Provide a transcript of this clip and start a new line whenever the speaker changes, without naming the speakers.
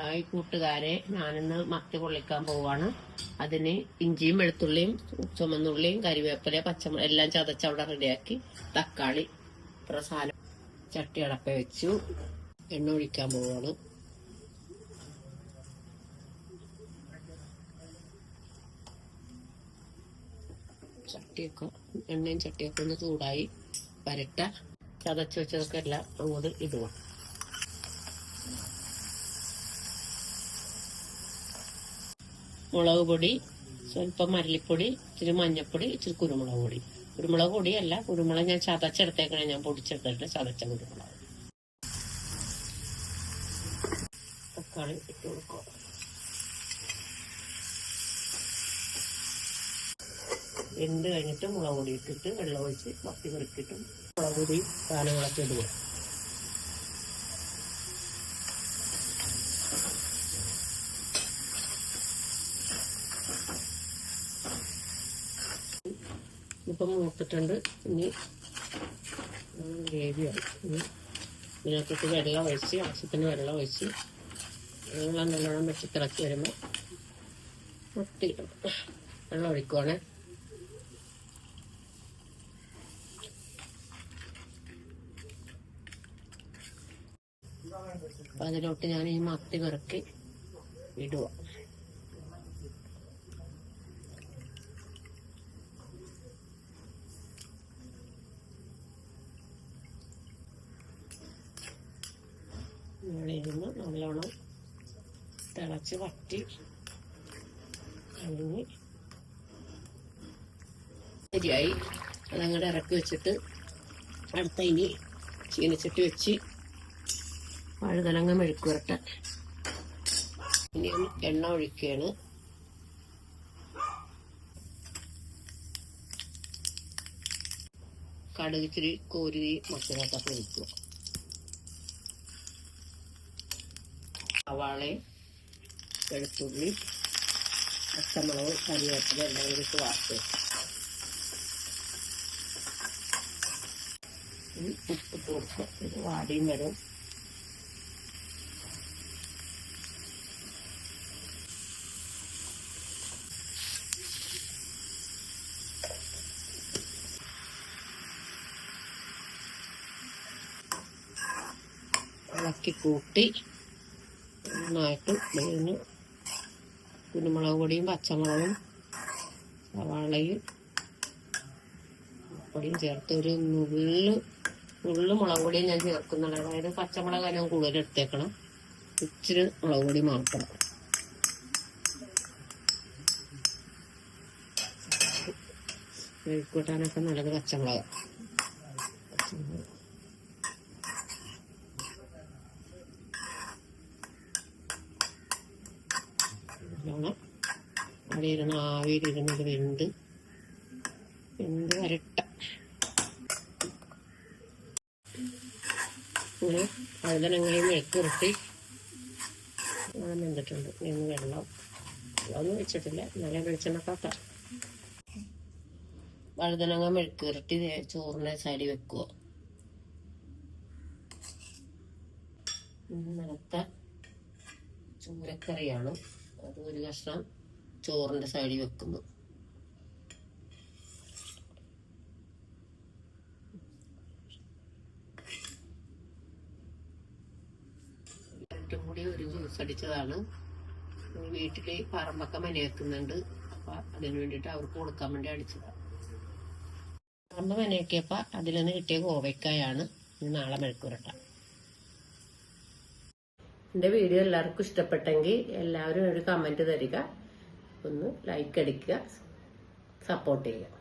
ഈ കൂട്ടുകാരെ, ഞാനിന്ന് മത്തി പൊള്ളിക്കാൻ പോവാണ്. അതിന് ഇഞ്ചിയും വെളുത്തുള്ളിയും ചുമന്നുള്ളിയും കരിവേപ്പില പച്ചമുളക് എല്ലാം ചതച്ച് അവിടെ റെഡിയാക്കി, തക്കാളി പ്രസാദം ചട്ടി അടപ്പ വെച്ചു. എണ്ണ ഒഴിക്കാൻ പോവാണ്. എണ്ണയും ചട്ടിയൊക്കെ ഒന്ന് ചൂടായി വരട്ട ചതച്ച് വെച്ചതൊക്കെ എല്ലാം അങ്ങോട്ട് ഇടുക. മുളക് പൊടി, സ്വല്പം മല്ലിപ്പൊടി, ഇച്ചിരി മഞ്ഞപ്പൊടി, ഇച്ചിരി കുരുമുളക് പൊടി. കുരുമുളക് പൊടിയല്ല, കുരുമുളക് ഞാൻ ചതച്ചെടുത്തേക്കണേ, ഞാൻ പൊടിച്ചെടുത്തിട്ട് ചതച്ച കുരുമുളക്. തക്കാളി ഇട്ട് കൊടുക്കുക. വെന്ത് കഴിഞ്ഞിട്ട് മുളക് പൊടി ഇട്ടിട്ട് വെള്ളം ഒഴിച്ച് മത്തി പെറുക്കിയിട്ടും മുളക് പൊടി സാധനങ്ങളൊക്കെ ഇടുക. ഇപ്പം മൂത്തിട്ടുണ്ട്. ഇനി ഗ്രേവിയാണ്. ഇതിനകത്തേക്ക് വെള്ളം ഒഴിച്ച്, ആവശ്യത്തിന് വെള്ളം ഒഴിച്ച് നല്ലോണം വെച്ച് തിളച്ച് വരുമ്പോൾ മത്തി വെള്ളം ഒഴിക്കുവാണ്. അപ്പം അതിലോട്ട് ഞാൻ ഈ മത്തി പെറുക്കി ഇടുക. ഇരുന്ന് നല്ലോണം തിളച്ച് വറ്റി കഴിഞ്ഞ് ശരിയായി. അതങ്ങോട്ട് ഇറക്കി വെച്ചിട്ട് അടുത്ത ഇനി ചീനച്ചട്ടി വെച്ച് വഴുതനങ്ങ മെഴുക്കുവരട്ടെ. ഇനി എണ്ണ ഒഴിക്കുകയാണ്. കടുക് ഇച്ചിരി കോരി മത്തിനകത്തൊക്കെ ഒഴിക്കുക. സവാളയും വെളുത്തുള്ളി പച്ചമുളക് കരിവേപ്പില എല്ലാം കൂടി ഇട്ട് വാട്ടുക. ഉപ്പിട്ട് കൊടുക്കുക. ഇത് വാടിയും വരും. ഇളക്കി കൂട്ടി നന്നായിട്ട് ഇതിന് കുരുമുളക് പൊടിയും പച്ചമുളകും സവാളയും പൊടിയും ചേർത്ത് ഒരു നുള്ളു മുളക് പൊടിയും ഞാൻ ചേർക്കുന്നുണ്ട്. അതായത് പച്ചമുളക് ഞാൻ കൂടുതൽ എടുത്തേക്കണം. ഇച്ചിരി മുളക് പൊടി മാത്രം. മെഴുക്കൂട്ടാനൊക്കെ നല്ലത് പച്ചമുളക്. അവിടെ ഇരുന്ന് ആവിയിലിരുന്നത് വെന്ത് വരട്ട. ഇവിടെ വഴുതനങ്ങയും മെഴുക്കുരുട്ടി വെന്തിട്ടുണ്ട്. ഇന്ന് വെള്ളമൊന്നും വെച്ചിട്ടില്ല, നല്ല വെളിച്ചെണ്ണക്കാത്ത. വഴുതനങ്ങ മെഴുക്കുരുട്ടി ചോറിനെ സൈഡിൽ വെക്കുക. നനത്ത ചൂരക്കറിയാണ്. അത് ഒരു കഷ്ണം ചോറിന്റെ സൈഡിൽ വെക്കുന്നു. ഏറ്റവും കൂടി ഒരു ജ്യൂസ് അടിച്ചതാണ്. വീട്ടില് പറമ്പൊക്കെ മെനയാക്കുന്നുണ്ട്. അപ്പൊ അതിന് വേണ്ടിട്ട് അവർക്ക് കൊടുക്കാൻ വേണ്ടി അടിച്ചതാണ്. പറമ്പ് മെനയാക്കിയപ്പോ അതിൽ നിന്ന് കിട്ടിയ കോവയ്ക്കായാണ്. നാളെ മെഴുക്കുരട്ട. എൻ്റെ വീഡിയോ എല്ലാവർക്കും ഇഷ്ടപ്പെട്ടെങ്കിൽ എല്ലാവരും ഒരു കമന്റ് തരിക, ഒന്ന് ലൈക്ക് അടിക്കുക, സപ്പോർട്ട് ചെയ്യുക.